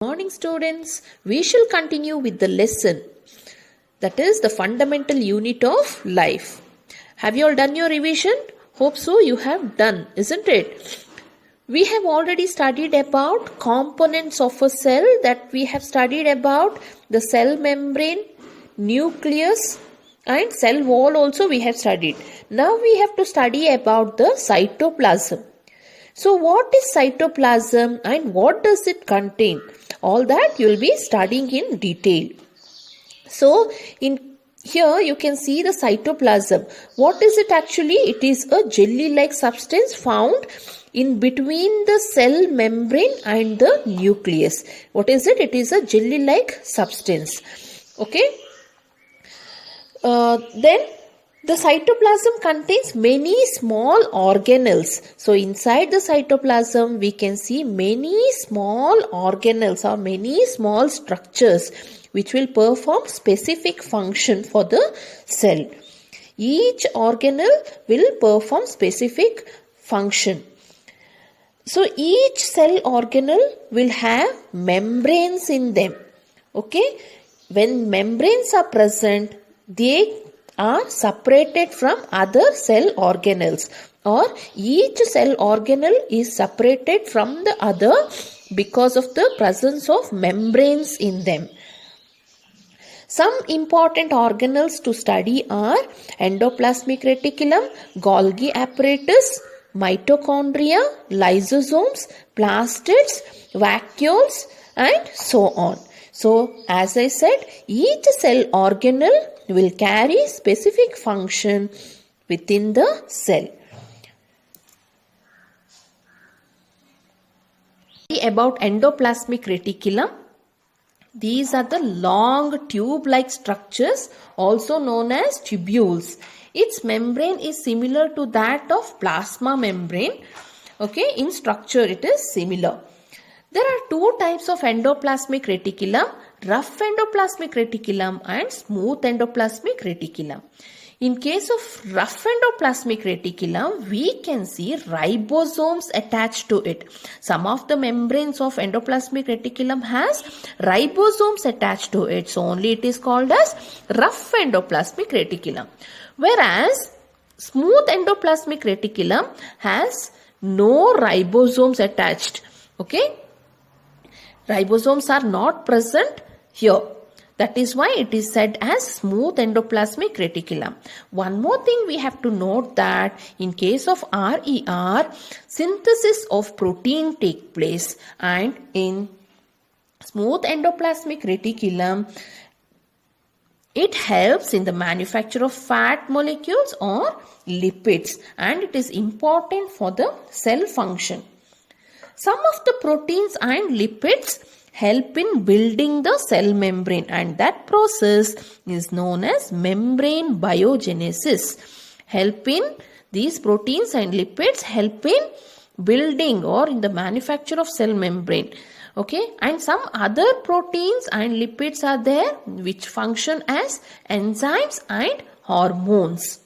Morning students, we shall continue with the lesson, that is the fundamental unit of life. Have you all done your revision? Hope so you have done, isn't it? We have already studied about components of a cell, that we have studied about the cell membrane, nucleus and cell wall also we have studied. Now we have to study about the cytoplasm. So what is cytoplasm and what does it contain? All that you will be studying in detail. So in here you can see the cytoplasm. What is it actually? It is a jelly-like substance found in between the cell membrane and the nucleus. What is it? It is a jelly-like substance. Okay. Then the cytoplasm contains many small organelles. So inside the cytoplasm we can see many small organelles or many small structures which will perform specific function for the cell. Each organelle will perform specific function. So each cell organelle will have membranes in them. Okay? When membranes are present, they are separated from other cell organelles, or each cell organelle is separated from the other because of the presence of membranes in them. Some important organelles to study are endoplasmic reticulum, Golgi apparatus, mitochondria, lysosomes, plastids, vacuoles and so on. So as I said, each cell organelle will carry specific function within the cell. About endoplasmic reticulum. These are the long tube-like structures also known as tubules. Its membrane is similar to that of plasma membrane. Okay, in structure it is similar. There are two types of endoplasmic reticulum, rough endoplasmic reticulum and smooth endoplasmic reticulum. In case of rough endoplasmic reticulum, we can see ribosomes attached to it. Some of the membranes of endoplasmic reticulum has ribosomes attached to it. So only it is called as rough endoplasmic reticulum. Whereas smooth endoplasmic reticulum has no ribosomes attached. Okay. Ribosomes are not present here. That is why it is said as smooth endoplasmic reticulum. One more thing we have to note, that in case of RER, synthesis of protein take place, and in smooth endoplasmic reticulum, it helps in the manufacture of fat molecules or lipids, and it is important for the cell function. Some of the proteins and lipids help in building the cell membrane, and that process is known as membrane biogenesis. These proteins and lipids help in building or in the manufacture of cell membrane. Okay, and some other proteins and lipids are there which function as enzymes and hormones.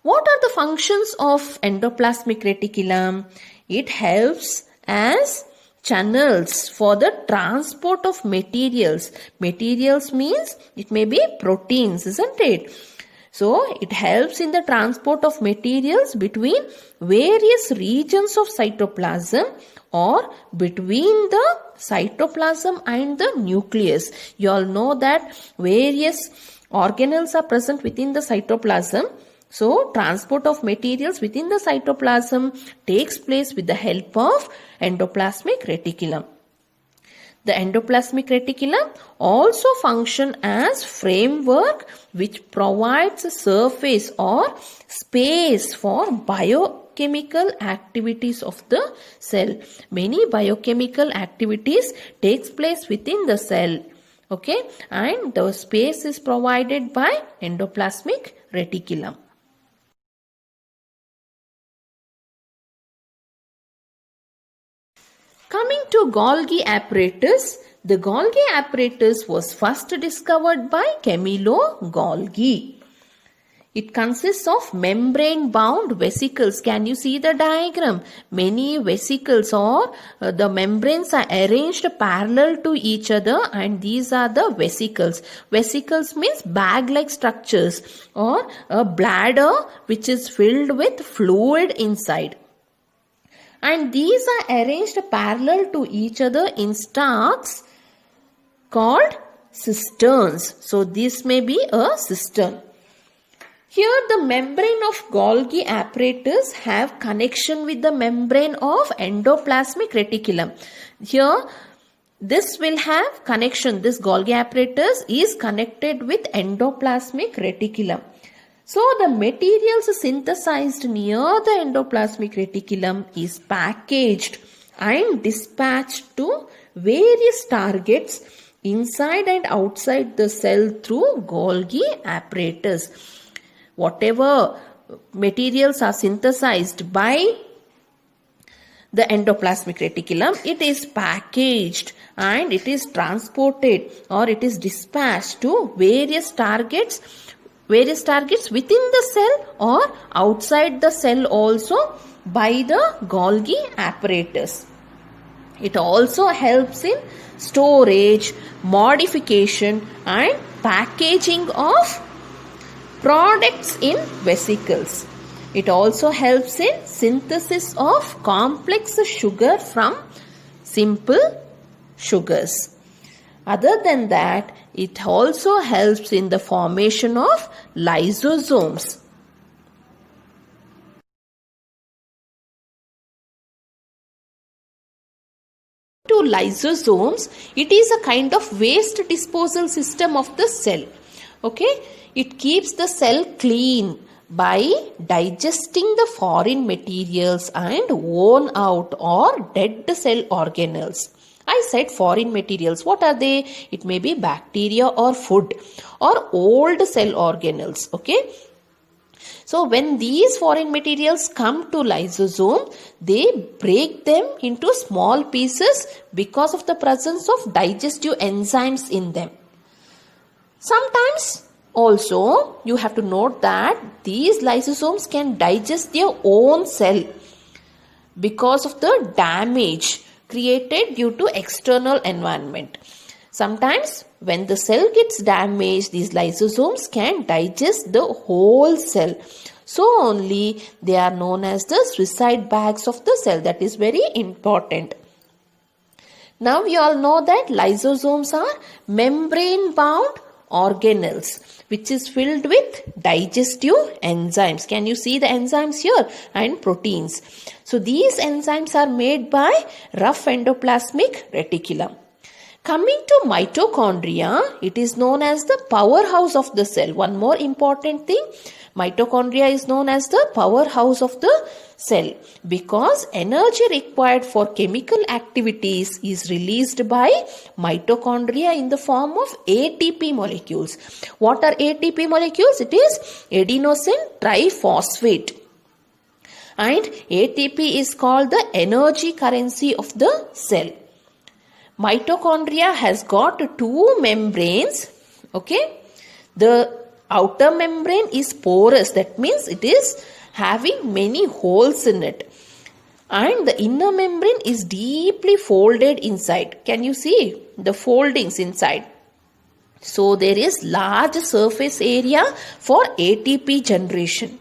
What are the functions of endoplasmic reticulum? It helps as channels for the transport of materials. Materials means it may be proteins, isn't it? So it helps in the transport of materials between various regions of cytoplasm or between the cytoplasm and the nucleus. You all know that various organelles are present within the cytoplasm. So, transport of materials within the cytoplasm takes place with the help of endoplasmic reticulum. The endoplasmic reticulum also function as framework which provides a surface or space for biochemical activities of the cell. Many biochemical activities takes place within the cell. Okay, and the space is provided by endoplasmic reticulum. Coming to Golgi apparatus, the Golgi apparatus was first discovered by Camillo Golgi. It consists of membrane-bound vesicles. Can you see the diagram? Many vesicles or the membranes are arranged parallel to each other, and these are the vesicles. Vesicles means bag-like structures or a bladder which is filled with fluid inside. And these are arranged parallel to each other in stalks called cisterns. So this may be a cistern. Here the membrane of Golgi apparatus have connection with the membrane of endoplasmic reticulum. Here this will have connection. This Golgi apparatus is connected with endoplasmic reticulum. So the materials synthesized near the endoplasmic reticulum is packaged and dispatched to various targets inside and outside the cell through Golgi apparatus. Whatever materials are synthesized by the endoplasmic reticulum, it is packaged and it is transported or it is dispatched to various targets within the cell or outside the cell also by the Golgi apparatus. It also helps in storage, modification and packaging of products in vesicles. It also helps in synthesis of complex sugar from simple sugars. Other than that, it also helps in the formation of lysosomes. To lysosomes, it is a kind of waste disposal system of the cell. Okay, it keeps the cell clean by digesting the foreign materials and worn out or dead cell organelles. I said foreign materials. What are they? It may be bacteria or food or old cell organelles. Okay. So when these foreign materials come to lysosome, they break them into small pieces because of the presence of digestive enzymes in them. Sometimes also you have to note that these lysosomes can digest their own cell because of the damage created due to external environment. Sometimes when the cell gets damaged, these lysosomes can digest the whole cell. So only they are known as the suicide bags of the cell. That is very important. Now we all know that lysosomes are membrane-bound organelles which is filled with digestive enzymes. Can you see the enzymes here? And proteins. So these enzymes are made by rough endoplasmic reticulum. Coming to mitochondria, it is known as the powerhouse of the cell. One more important thing, mitochondria is known as the powerhouse of the cell because energy required for chemical activities is released by mitochondria in the form of ATP molecules. What are ATP molecules? It is adenosine triphosphate. And ATP is called the energy currency of the cell. Mitochondria has got two membranes. Okay. The outer membrane is porous. That means it is having many holes in it. And the inner membrane is deeply folded inside. Can you see the foldings inside? So there is large surface area for ATP generation.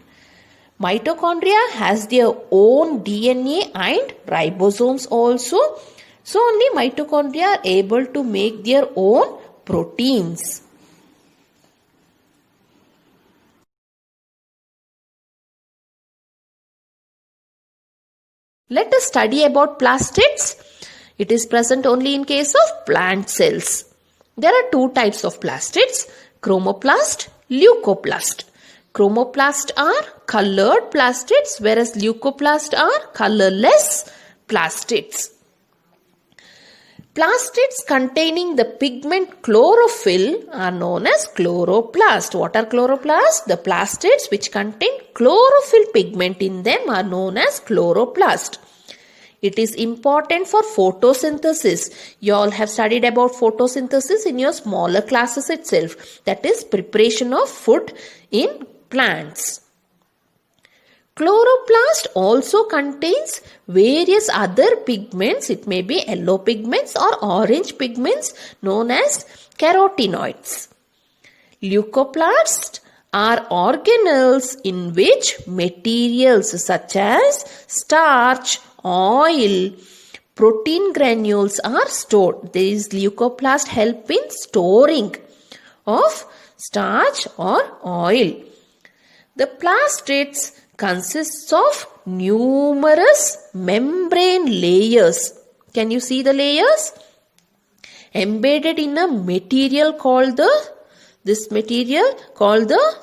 Mitochondria has their own DNA and ribosomes also. So only mitochondria are able to make their own proteins. Let us study about plastids. It is present only in case of plant cells. There are two types of plastids, chromoplast, leucoplast. Chromoplast are colored plastids, whereas leucoplast are colorless plastids. Plastids containing the pigment chlorophyll are known as chloroplast. What are chloroplasts? The plastids which contain chlorophyll pigment in them are known as chloroplast. It is important for photosynthesis. You all have studied about photosynthesis in your smaller classes itself. That is preparation of food in plants. Chloroplast also contains various other pigments. It may be yellow pigments or orange pigments known as carotenoids. Leucoplasts are organelles in which materials such as starch, oil, protein granules are stored. These leucoplasts help in storing of starch or oil. The plastids consists of numerous membrane layers. Can you see the layers? Embedded in a material called the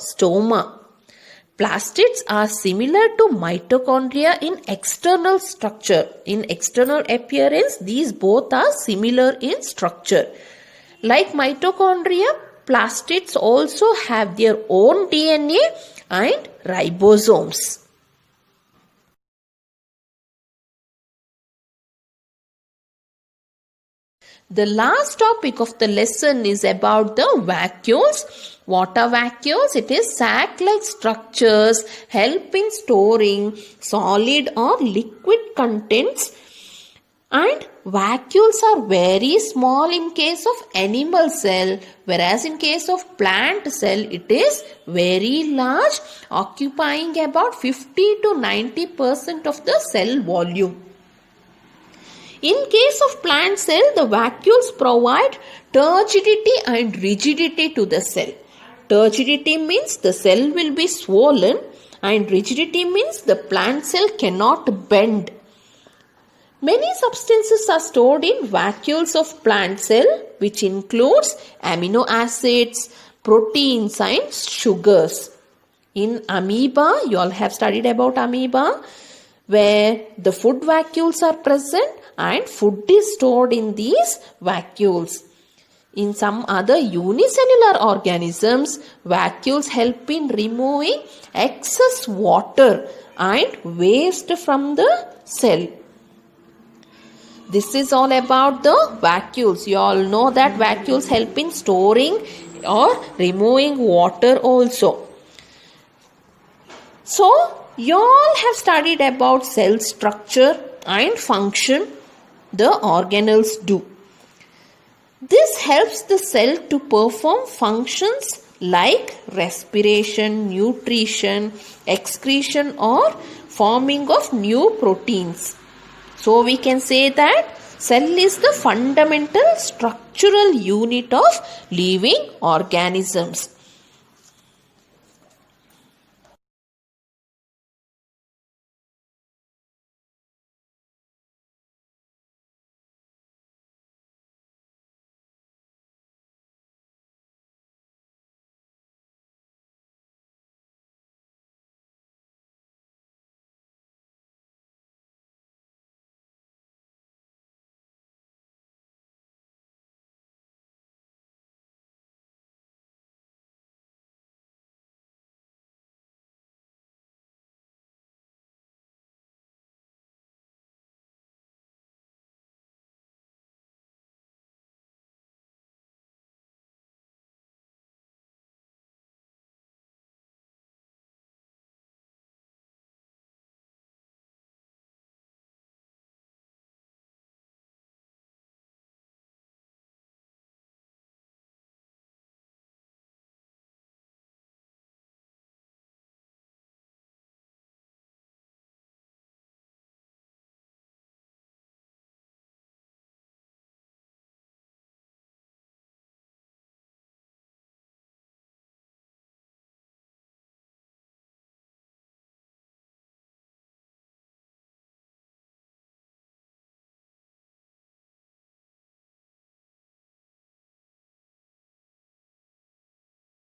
stoma. Plastids are similar to mitochondria in external structure. In external appearance, these both are similar in structure. Like mitochondria, plastids also have their own DNA and ribosomes. The last topic of the lesson is about the vacuoles. What are vacuoles? It is sac-like structures help in storing solid or liquid contents, and vacuoles are very small in case of animal cell, whereas in case of plant cell it is very large, occupying about 50 to 90% of the cell volume. In case of plant cell, the vacuoles provide turgidity and rigidity to the cell. Turgidity means the cell will be swollen, and rigidity means the plant cell cannot bend. Many substances are stored in vacuoles of plant cell, which includes amino acids, proteins and sugars. In amoeba, you all have studied about amoeba, where the food vacuoles are present and food is stored in these vacuoles. In some other unicellular organisms, vacuoles help in removing excess water and waste from the cell. This is all about the vacuoles. You all know that vacuoles help in storing or removing water also. So, you all have studied about cell structure and function the organelles do. This helps the cell to perform functions like respiration, nutrition, excretion or forming of new proteins. So we can say that cell is the fundamental structural unit of living organisms.